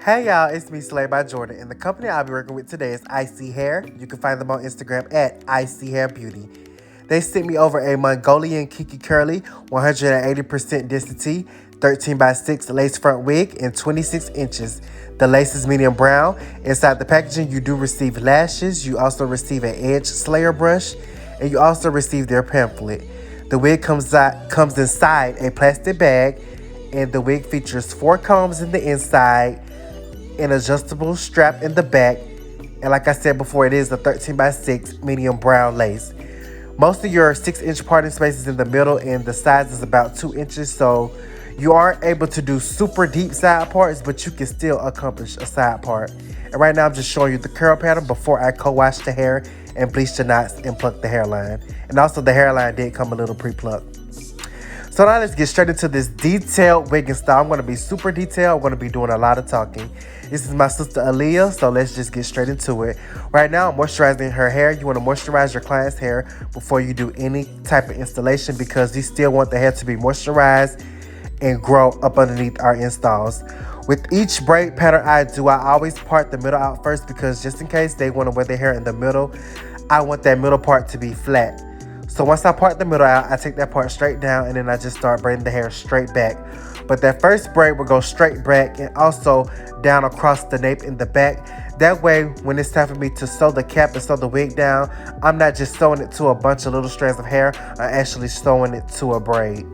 Hey y'all, it's me Slay by Jordan, and the company I'll be working with today is ISEE Hair. You can find them on Instagram at ISEE Hair Beauty. They sent me over a Mongolian Kinky curly, 180% density, 13 by 6 lace front wig in 26 inches. The lace is medium brown. Inside the packaging, you do receive lashes. You also receive an edge slayer brush, and you also receive their pamphlet. The wig comes inside a plastic bag, and the wig features 4 combs in the inside, an adjustable strap in the back, and like I said before, it is a 13 by 6 medium brown lace. Most of your 6-inch parting space is in the middle, and the size is about 2 inches, so you aren't able to do super deep side parts, but you can still accomplish a side part. And right now I'm just showing you the curl pattern before I co-wash the hair and bleach the knots and pluck the hairline. And also the hairline did come a little pre-plucked. So now let's get straight into this detailed wig style. I'm going to be super detailed. I'm going to be doing a lot of talking. This is my sister Aaliyah, so let's just get straight into it. Right now I'm moisturizing her hair. You want to moisturize your client's hair before you do any type of installation, because you still want the hair to be moisturized and grow up underneath our installs. With each braid pattern I do, I always part the middle out first, because just in case they want to wear their hair in the middle, I want that middle part to be flat. So once I part the middle out, I take that part straight down, and then I just start braiding the hair straight back. But that first braid will go straight back and also down across the nape in the back. That way, when it's time for me to sew the cap and sew the wig down, I'm not just sewing it to a bunch of little strands of hair. I'm actually sewing it to a braid.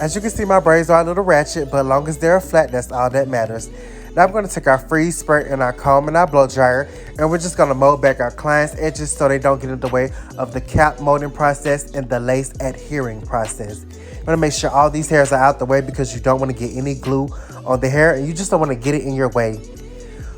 As you can see, my braids are a little ratchet, but as long as they're flat, that's all that matters. Now I'm going to take our freeze spray and our comb and our blow dryer, and we're just going to mold back our client's edges so they don't get in the way of the cap molding process and the lace adhering process. You want to make sure all these hairs are out the way, because you don't want to get any glue on the hair, and you just don't want to get it in your way.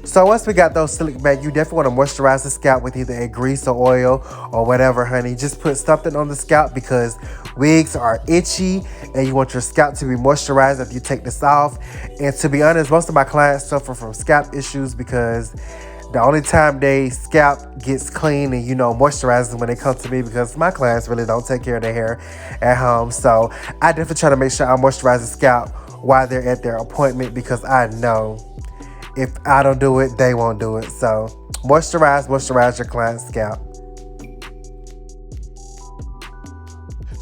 So once we got those slicked back, you definitely want to moisturize the scalp with either a grease or oil or whatever, honey. Just put something on the scalp, because wigs are itchy and you want your scalp to be moisturized after you take this off. And to be honest, most of my clients suffer from scalp issues, because the only time they scalp gets clean and, moisturizes when they come to me, because my clients really don't take care of their hair at home. So I definitely try to make sure I moisturize the scalp while they're at their appointment, because I know if I don't do it, they won't do it. So moisturize your client's scalp.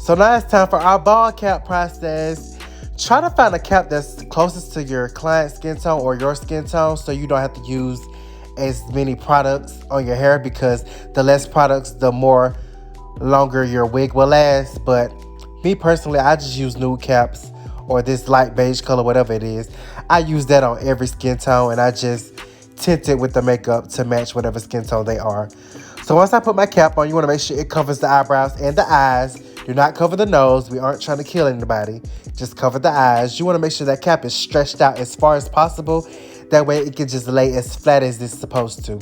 So now it's time for our ball cap process. Try to find a cap that's closest to your client's skin tone or your skin tone, so you don't have to use as many products on your hair, because the less products, the more longer your wig will last. But me personally, I just use nude caps or this light beige color, whatever it is. I use that on every skin tone, and I just tint it with the makeup to match whatever skin tone they are. So once I put my cap on, you want to make sure it covers the eyebrows and the eyes. Do not cover the nose. We aren't trying to kill anybody. Just cover the eyes. You want to make sure that cap is stretched out as far as possible. That way it can just lay as flat as it's supposed to.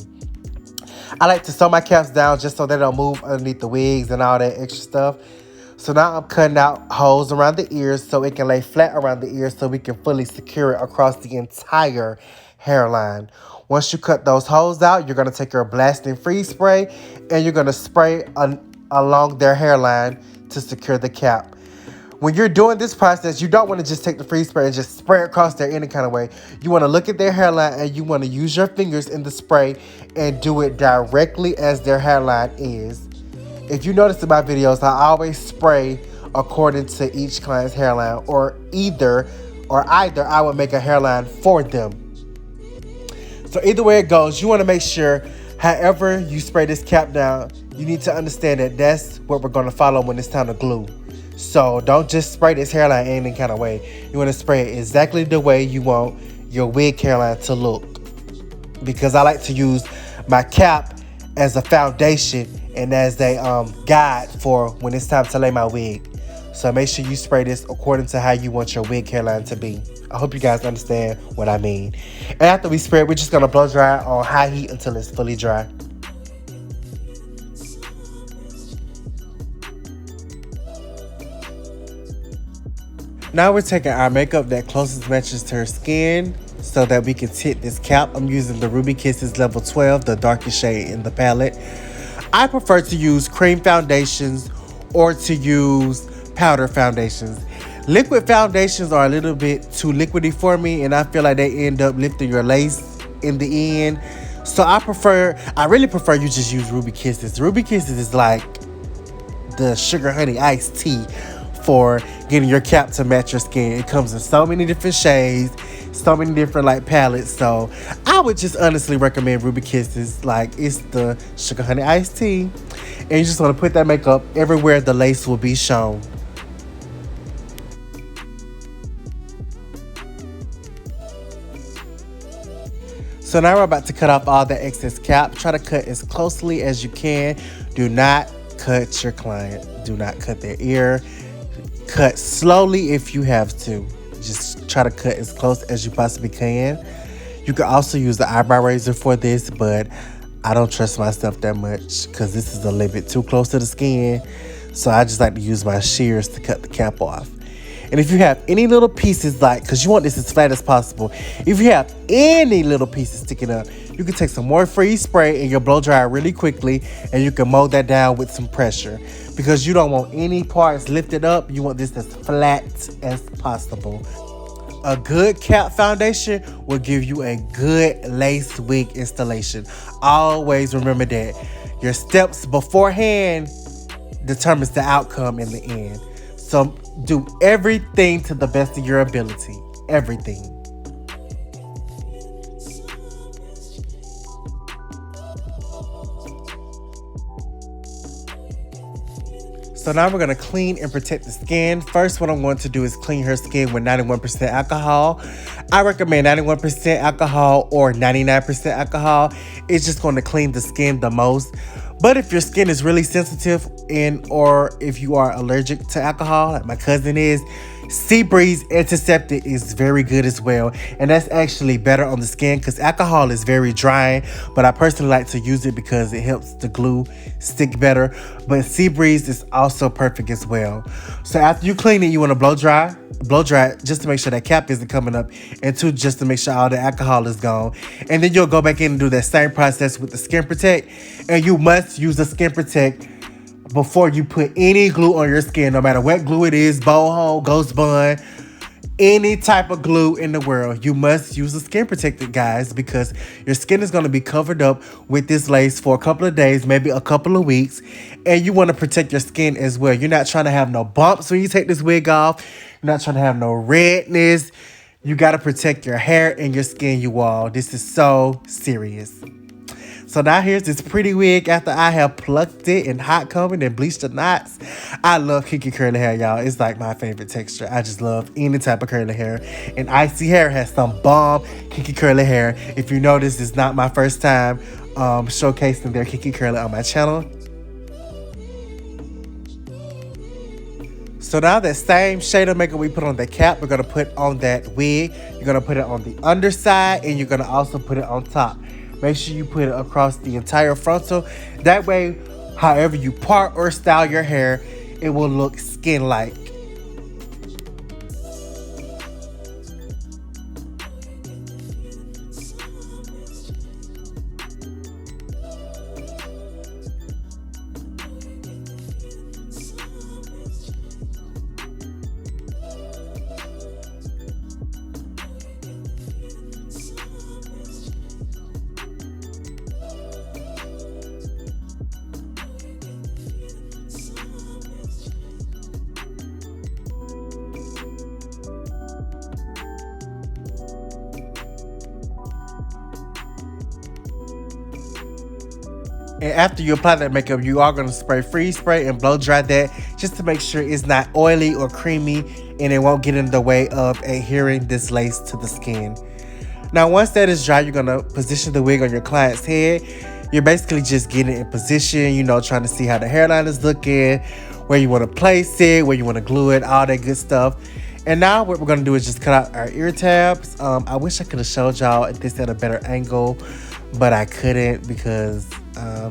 I like to sew my caps down just so they don't move underneath the wigs and all that extra stuff. So now I'm cutting out holes around the ears so it can lay flat around the ears, so we can fully secure it across the entire hairline. Once you cut those holes out, you're going to take your blasting freeze spray and you're going to spray along their hairline to secure the cap. When you're doing this process, you don't want to just take the freeze spray and just spray across there any kind of way. You want to look at their hairline, and you want to use your fingers in the spray and do it directly as their hairline is. If you notice in my videos, I always spray according to each client's hairline, or either I would make a hairline for them. So either way it goes, you want to make sure, however you spray this cap down, you need to understand that that's what we're going to follow when it's time to glue. So don't just spray this hairline any kind of way. You want to spray it exactly the way you want your wig hairline to look. Because I like to use my cap as a foundation and as a guide for when it's time to lay my wig. So make sure you spray this according to how you want your wig hairline to be. I hope you guys understand what I mean. And after we spray it, we're just going to blow dry on high heat until it's fully dry. Now we're taking our makeup that closest matches to her skin so that we can tint this cap. I'm using the Ruby Kisses Level 12, the darkest shade in the palette. I prefer to use cream foundations or to use powder foundations. Liquid foundations are a little bit too liquidy for me, and I feel like they end up lifting your lace in the end. So I really prefer you just use Ruby Kisses. Ruby Kisses is like the sugar honey iced tea for getting your cap to match your skin. It comes in so many different shades, so many different like palettes. So I would just honestly recommend Ruby Kisses. Like, it's the sugar honey iced tea, and you just want to put that makeup everywhere the lace will be shown. So now we're about to cut off all the excess cap. Try to cut as closely as you can. Do not cut your client. Do not cut their ear. Cut slowly if you have to. Just try to cut as close as you possibly can. You can also use the eyebrow razor for this, but I don't trust myself that much because this is a little bit too close to the skin. So I just like to use my shears to cut the cap off. And if you have any little pieces, like, because you want this as flat as possible, if you have any little pieces sticking up, you can take some more freeze spray and you'll blow dry it really quickly, and you can mold that down with some pressure because you don't want any parts lifted up. You want this as flat as possible. A good cap foundation will give you a good lace wig installation. Always remember that your steps beforehand determines the outcome in the end. So do everything to the best of your ability. Everything. So now we're going to clean and protect the skin. First, what I'm going to do is clean her skin with 91% alcohol. I recommend 91% alcohol or 99% alcohol. It's just going to clean the skin the most. But if your skin is really sensitive or if you are allergic to alcohol, like my cousin is, Sea Breeze Antiseptic is very good as well. And that's actually better on the skin because alcohol is very drying. But I personally like to use it because it helps the glue stick better. But Sea Breeze is also perfect as well. So after you clean it, you want to blow dry it just to make sure that cap isn't coming up, and two, just to make sure all the alcohol is gone. And then you'll go back in and do that same process with the Skin Protect. And you must use the Skin Protect before you put any glue on your skin, no matter what glue it is, boho, ghost bond, any type of glue in the world. You must use the Skin Protector, guys, because your skin is going to be covered up with this lace for a couple of days, maybe a couple of weeks, and you want to protect your skin as well. You're not trying to have no bumps when you take this wig off. You're not trying to have no redness. You got to protect your hair and your skin, you all. This is so serious. So now here's this pretty wig after I have plucked it and hot combed and bleached the knots. I love kinky curly hair, y'all. It's like my favorite texture. I just love any type of curly hair. And ISEE Hair has some bomb kinky curly hair. If you notice, it's not my first time showcasing their kinky curly on my channel. So now that same shade of makeup we put on the cap, we're going to put on that wig. You're going to put it on the underside, and you're going to also put it on top. Make sure you put it across the entire frontal. That way, however you part or style your hair, it will look skin-like. And after you apply that makeup, you are going to spray freeze spray and blow dry that just to make sure it's not oily or creamy and it won't get in the way of adhering this lace to the skin. Now, once that is dry, you're going to position the wig on your client's head. You're basically just getting it in position, you know, trying to see how the hairline is looking, where you want to place it, where you want to glue it, all that good stuff. And now what we're going to do is just cut out our ear tabs. I wish I could have showed y'all this at a better angle, but I couldn't because,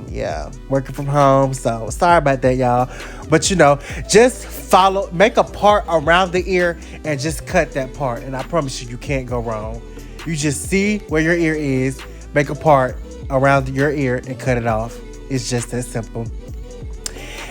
yeah, working from home. So sorry about that, y'all. But, you know, just make a part around the ear and just cut that part. And I promise you, you can't go wrong. You just see where your ear is, make a part around your ear and cut it off. It's just that simple.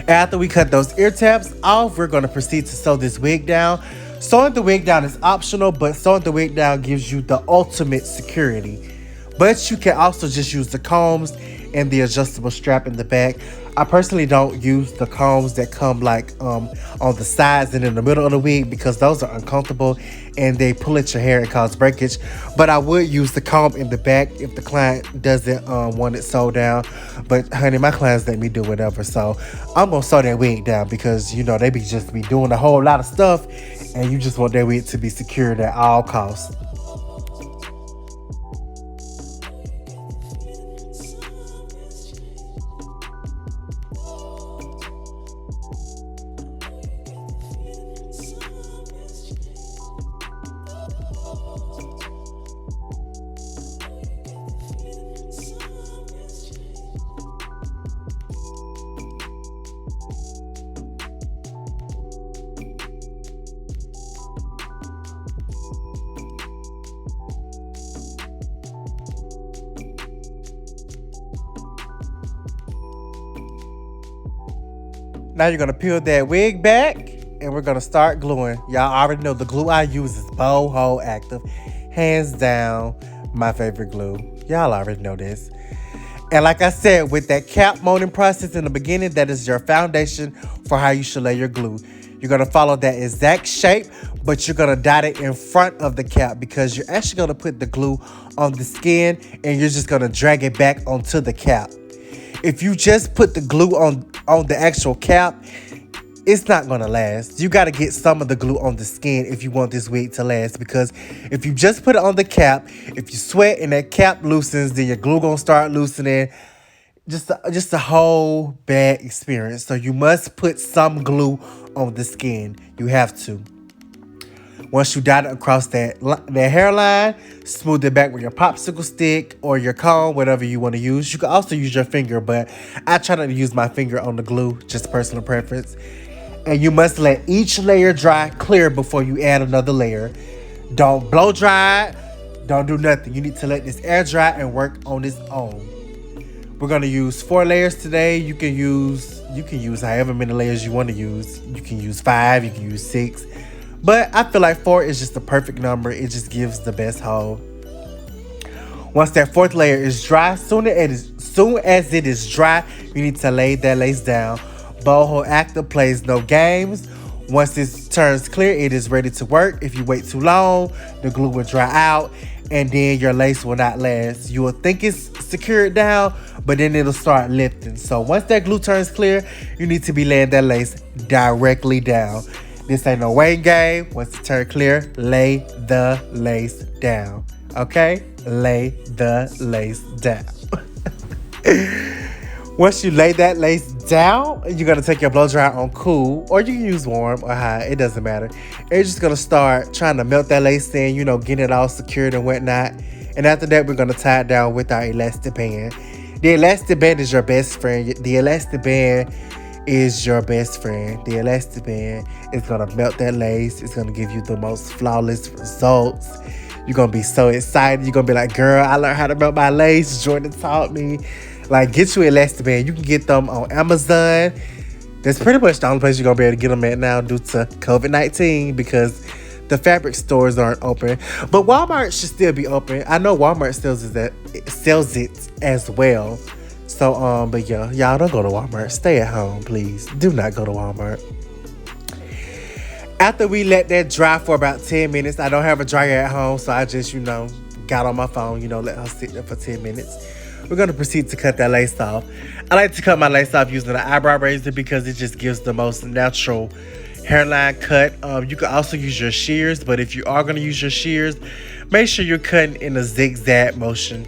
After we cut those ear tabs off, we're going to proceed to sew this wig down. Sewing the wig down is optional, but sewing the wig down gives you the ultimate security. But you can also just use the combs and the adjustable strap in the back. I personally don't use the combs that come like on the sides and in the middle of the wig because those are uncomfortable and they pull at your hair and cause breakage. But I would use the comb in the back if the client doesn't want it sewed down. But honey, my clients let me do whatever, so I'm gonna sew that wig down because you know they be doing a whole lot of stuff, and you just want that wig to be secured at all costs. Now you're gonna peel that wig back and we're gonna start gluing. Y'all already know the glue I use is Boho Active. Hands down, my favorite glue. Y'all already know this. And like I said, with that cap molding process in the beginning, that is your foundation for how you should lay your glue. You're gonna follow that exact shape, but you're gonna dot it in front of the cap because you're actually gonna put the glue on the skin and you're just gonna drag it back onto the cap. If you just put the glue on the actual cap, it's not gonna last. You gotta get some of the glue on the skin if you want this wig to last, because if you just put it on the cap, if you sweat and that cap loosens, then your glue gonna start loosening. Just a whole bad experience. So you must put some glue on the skin. You have to. Once you dot it across that hairline, smooth it back with your popsicle stick or your comb, whatever you want to use. You can also use your finger, but I try not to use my finger on the glue, just personal preference. And you must let each layer dry clear before you add another layer. Don't blow dry it. Don't do nothing. You need to let this air dry and work on its own. We're gonna use 4 layers today. You can use however many layers you want to use. You can use 5, you can use 6. But I feel like 4 is just the perfect number. It just gives the best hold. Once that 4th layer is dry, soon as it is dry, you need to lay that lace down. Boho Active plays no games. Once it turns clear, it is ready to work. If you wait too long, the glue will dry out and then your lace will not last. You will think it's secured down, but then it'll start lifting. So once that glue turns clear, you need to be laying that lace directly down. This ain't no waiting game. Once it turns clear, lay the lace down. Okay? Lay the lace down. Once you lay that lace down, you're going to take your blow dryer on cool, or you can use warm or hot. It doesn't matter. And you're just going to start trying to melt that lace in, getting it all secured and whatnot. And after that, we're going to tie it down with our elastic band. The elastic band is your best friend. The elastic band is your best friend. The elastic band is going to melt that lace. It's going to give you the most flawless results. You're going to be so excited. You're going to be like, girl, I learned how to melt my lace. Jordan taught me. Like, get you an elastic band. You can get them on Amazon. That's pretty much the only place you're going to be able to get them at now due to COVID-19 because the fabric stores aren't open. But Walmart should still be open. I know Walmart sells it as well. So, but yeah, y'all don't go to Walmart. Stay at home, please. Do not go to Walmart. After we let that dry for about 10 minutes, I don't have a dryer at home, so I just, got on my phone, let her sit there for 10 minutes. We're going to proceed to cut that lace off. I like to cut my lace off using an eyebrow razor because it just gives the most natural hairline cut. You can also use your shears, but if you are going to use your shears, make sure you're cutting in a zigzag motion.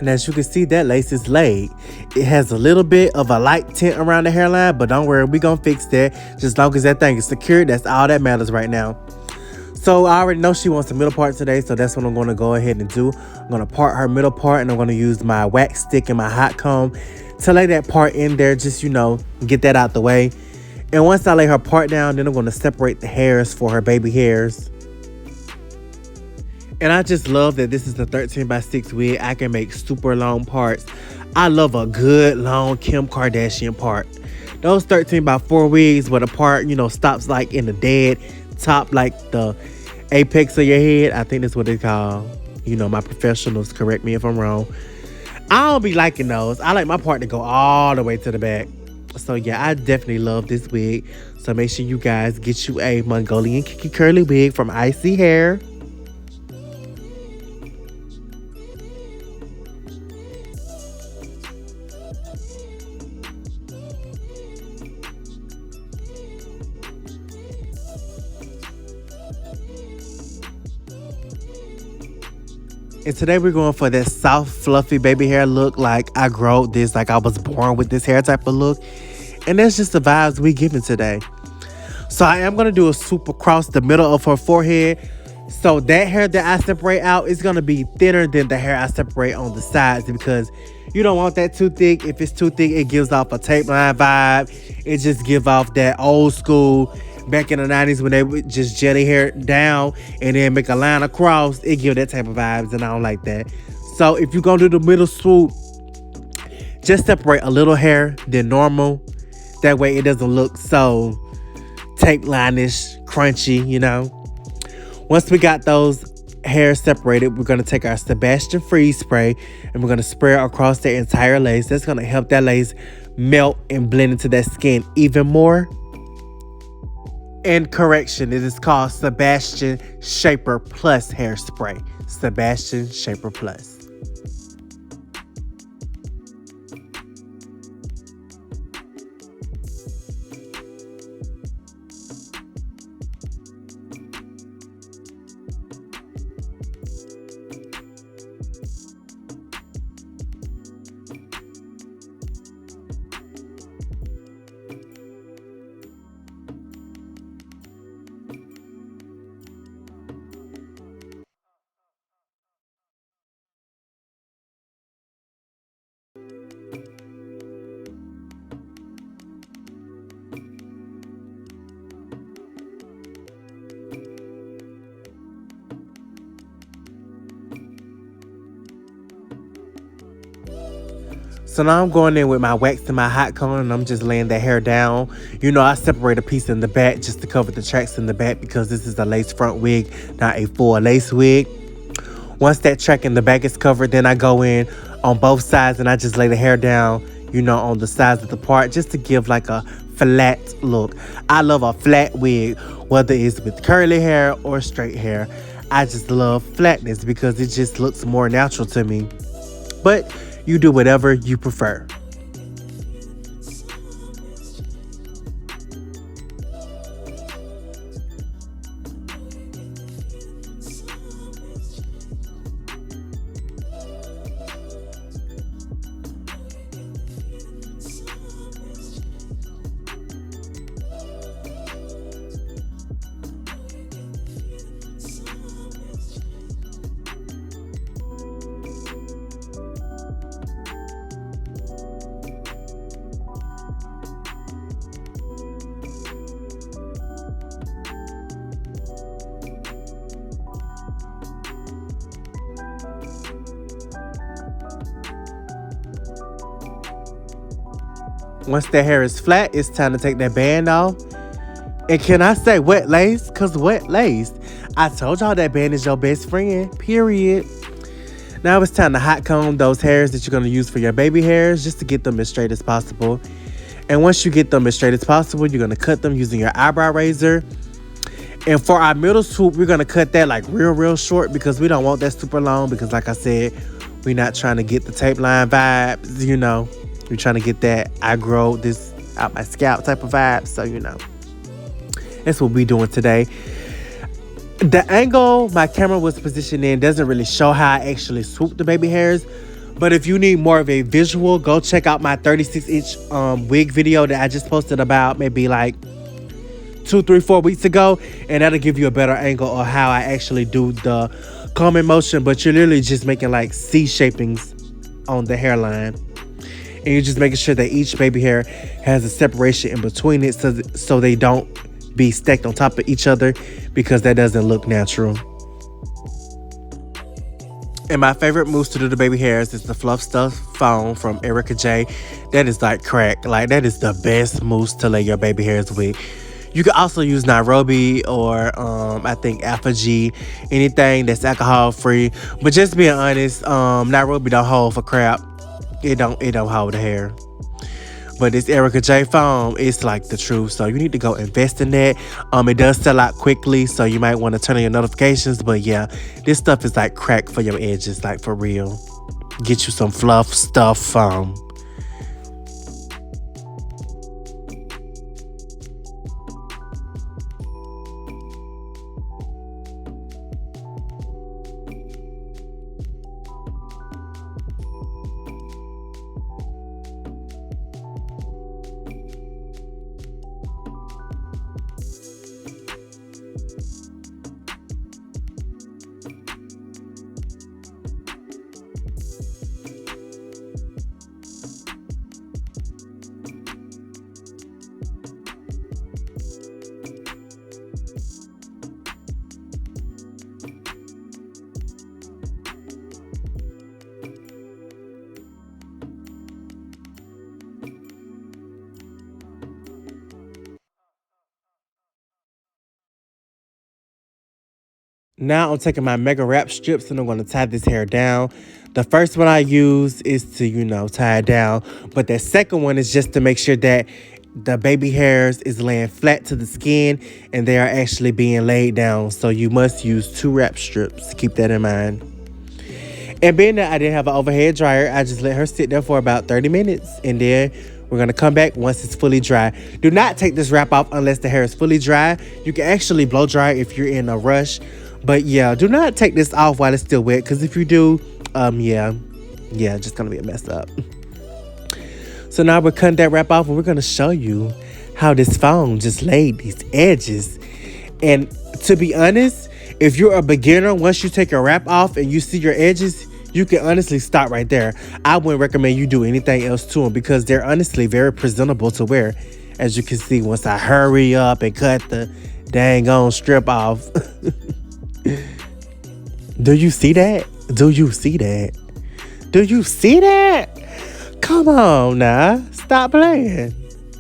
And as you can see, that lace is laid. It has a little bit of a light tint around the hairline, but don't worry, we're going to fix that. Just as long as that thing is secured, that's all that matters right now. So I already know she wants the middle part today, so that's what I'm going to go ahead and do. I'm going to part her middle part, and I'm going to use my wax stick and my hot comb to lay that part in there, just, get that out the way. And once I lay her part down, then I'm going to separate the hairs for her baby hairs. And I just love that this is the 13x6 wig. I can make super long parts. I love a good long Kim Kardashian part. Those 13x4 wigs where the part, stops like in the dead top, like the apex of your head. I think that's what they call. My professionals correct me if I'm wrong. I don't be liking those. I like my part to go all the way to the back. So yeah, I definitely love this wig. So make sure you guys get you a Mongolian Kinky curly wig from ISEE Hair. And today we're going for that soft, fluffy baby hair look. Like I growed this, like I was born with this hair type of look. And that's just the vibes we giving today. So I am going to do a swoop across the middle of her forehead. So that hair that I separate out is going to be thinner than the hair I separate on the sides, because you don't want that too thick. If it's too thick, it gives off a tape line vibe. It just gives off that old school. Back in the 90s when they would just jelly hair down and then make a line across, it give that type of vibes, and I don't like that. So if you're going to do the middle swoop, just separate a little hair than normal. That way it doesn't look so tape line-ish, crunchy, Once we got those hairs separated, we're going to take our Sebastian Freeze spray and we're going to spray it across the entire lace. That's going to help that lace melt and blend into that skin even more. And correction, it is called Sebastian Shaper Plus hairspray. Sebastian Shaper Plus. So now I'm going in with my wax and my hot comb, and I'm just laying that hair down. I separate a piece in the back just to cover the tracks in the back, because this is a lace front wig, not a full lace wig. Once that track in the back is covered, then I go in on both sides and I just lay the hair down, on the sides of the part, just to give like a flat look. I love a flat wig, whether it's with curly hair or straight hair. I just love flatness because it just looks more natural to me. But you do whatever you prefer. Once that hair is flat, it's time to take that band off. And can I say wet lace? Because wet lace. I told y'all that band is your best friend, period. Now it's time to hot comb those hairs that you're going to use for your baby hairs, just to get them as straight as possible. And once you get them as straight as possible, you're going to cut them using your eyebrow razor. And for our middle swoop, we're going to cut that like real short, because we don't want that super long, because like I said, we're not trying to get the tape line vibes, We're trying to get that I grow this out my scalp type of vibe. So, that's what we're doing today. The angle my camera was positioned in doesn't really show how I actually swoop the baby hairs. But if you need more of a visual, go check out my 36-inch wig video that I just posted about maybe like 2, 3, 4 weeks ago, and that'll give you a better angle of how I actually do the combing motion. But you're literally just making like C shapings on the hairline, and you're just making sure that each baby hair has a separation in between it, so they don't be stacked on top of each other, because that doesn't look natural. And my favorite mousse to do the baby hairs is the Fluff Stuff Foam from Erica J. That is like crack. Like, that is the best mousse to lay your baby hairs with. You can also use Nairobi or I think Alpha G, anything that's alcohol free. But just being honest, Nairobi don't hold for crap. It don't hold the hair. But this Erica J foam, it's like the truth. So you need to go invest in that. It does sell out quickly, so you might want to turn on your notifications. But yeah, this stuff is like crack for your edges, like for real. Get you some Fluff Stuff foam. Now I'm taking my mega wrap strips and I'm going to tie this hair down. The first one I use is to, tie it down. But the second one is just to make sure that the baby hairs is laying flat to the skin and they are actually being laid down. So you must use 2 wrap strips. Keep that in mind. And being that I didn't have an overhead dryer, I just let her sit there for about 30 minutes. And then we're going to come back once it's fully dry. Do not take this wrap off unless the hair is fully dry. You can actually blow dry if you're in a rush. But yeah, do not take this off while it's still wet, because if you do, yeah, just gonna be a mess up. So now we're cutting that wrap off, and we're gonna show you how this foam just laid these edges. And to be honest, if you're a beginner, once you take your wrap off and you see your edges, you can honestly stop right there. I wouldn't recommend you do anything else to them, because they're honestly very presentable to wear. As you can see, once I hurry up and cut the dang on strip off. Do you see that? Do you see that? Do you see that? Come on now. Stop playing.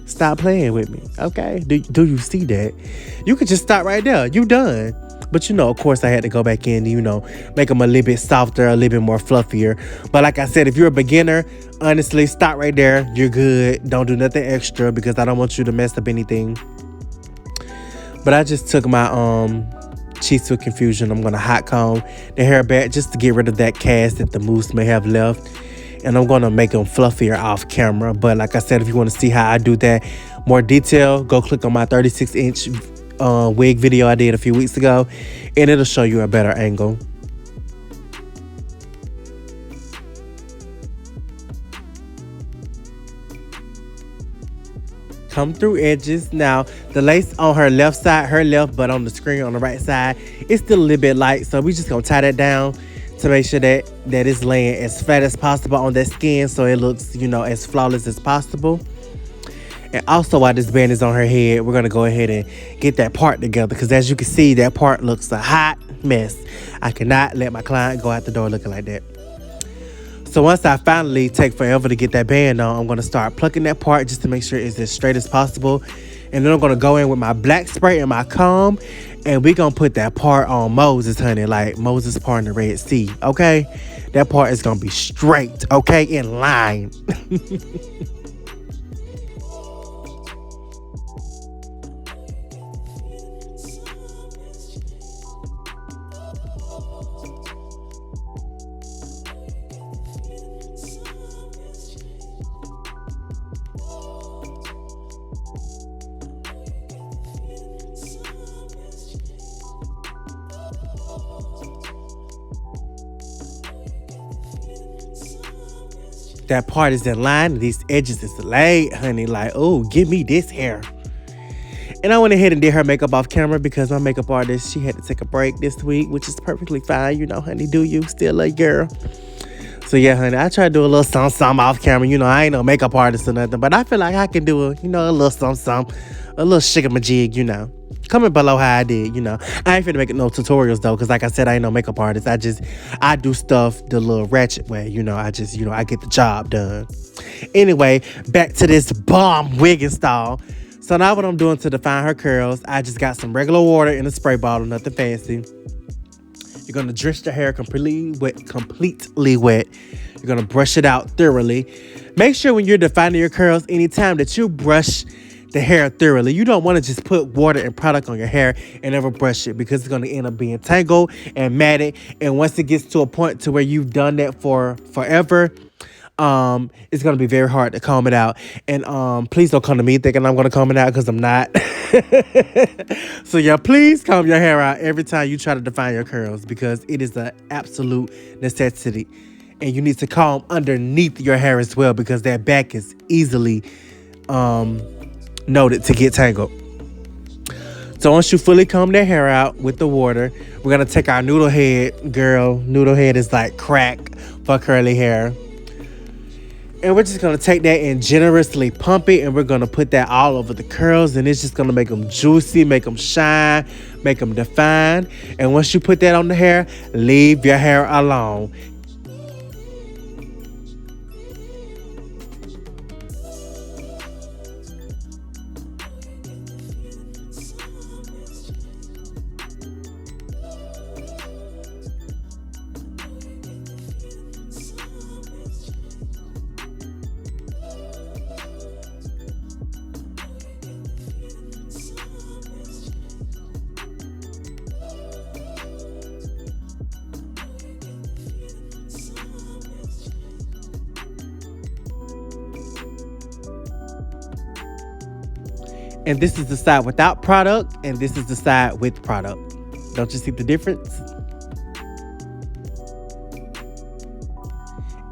Stop playing with me, okay? Do you see that? You could just stop right there. You done. But of course I had to go back in and, make them a little bit softer, a little bit more fluffier. But like I said, if you're a beginner, honestly, stop right there. You're good. Don't do nothing extra, because I don't want you to mess up anything. But I just took my Cheats with Confusion. I'm going to hot comb the hair back just to get rid of that cast that the mousse may have left. And I'm going to make them fluffier off camera. But like I said, if you want to see how I do that more detail, go click on my 36-inch wig video I did a few weeks ago, and it'll show you a better angle. Come through edges. Now, the lace on her left side, but on the screen on the right side, it's still a little bit light. So we just gonna tie that down to make sure that it's laying as flat as possible on that skin, so it looks, as flawless as possible. And also, while this band is on her head, we're gonna go ahead and get that part together, because as you can see, that part looks a hot mess. I cannot let my client go out the door looking like that. So once I finally take forever to get that band on, I'm going to start plucking that part just to make sure it's as straight as possible. And then I'm going to go in with my black spray and my comb, and we're going to put that part on Moses, honey, like Moses parting the Red Sea, okay? That part is going to be straight, okay, in line. that part is in line and these edges is laid, honey. Like, oh, give me this hair. And I went ahead and did her makeup off camera because my makeup artist, she had to take a break this week, which is perfectly fine. You know, honey, do you still a girl? So yeah, honey, I try to do a little something off camera. You know, I ain't no makeup artist or nothing, but I feel like I can do a little something, a little shigamajig, you know. Comment below how I did, you know. I ain't finna make no tutorials though, because like I said, I ain't no makeup artist. I do stuff the little ratchet way, you know. I get the job done. Anyway, back to this bomb wig install. So now what I'm doing to define her curls, I just got some regular water in a spray bottle, nothing fancy. You're gonna drench the hair completely wet. You're gonna brush it out thoroughly. Make sure when you're defining your curls, anytime that you brush the hair thoroughly, you don't want to just put water and product on your hair and never brush it, because it's gonna end up being tangled and matted. And once it gets to a point to where you've done that for forever, it's gonna be very hard to comb it out. And please don't come to me thinking I'm gonna comb it out, because I'm not. So yeah, please comb your hair out every time you try to define your curls, because it is an absolute necessity. And you need to comb underneath your hair as well, because that back is easily noted to get tangled. So once you fully comb their hair out with the water, we're gonna take our noodle head. Girl, noodle head is like crack for curly hair. And we're just going to take that and generously pump it. And we're going to put that all over the curls. And it's just going to make them juicy, make them shine, make them define. And once you put that on the hair, leave your hair alone. And this is the side without product, and this is the side with product. Don't you see the difference?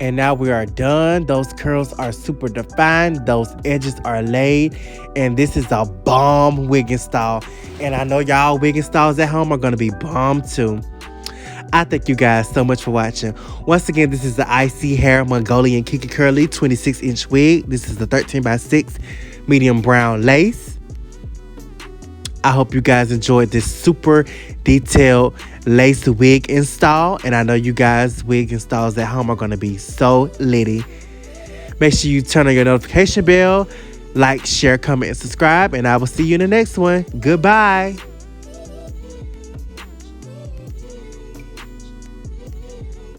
And now we are done. Those curls are super defined. Those edges are laid. And this is a bomb wig install. And I know y'all wig installs at home are going to be bomb too. I thank you guys so much for watching. Once again, this is the ISEE Hair Mongolian Kinky Curly 26-inch wig. This is the 13x6 medium brown lace. I hope you guys enjoyed this super detailed lace wig install. And I know you guys wig installs at home are going to be so litty. Make sure you turn on your notification bell, like, share, comment, and subscribe. And I will see you in the next one. Goodbye.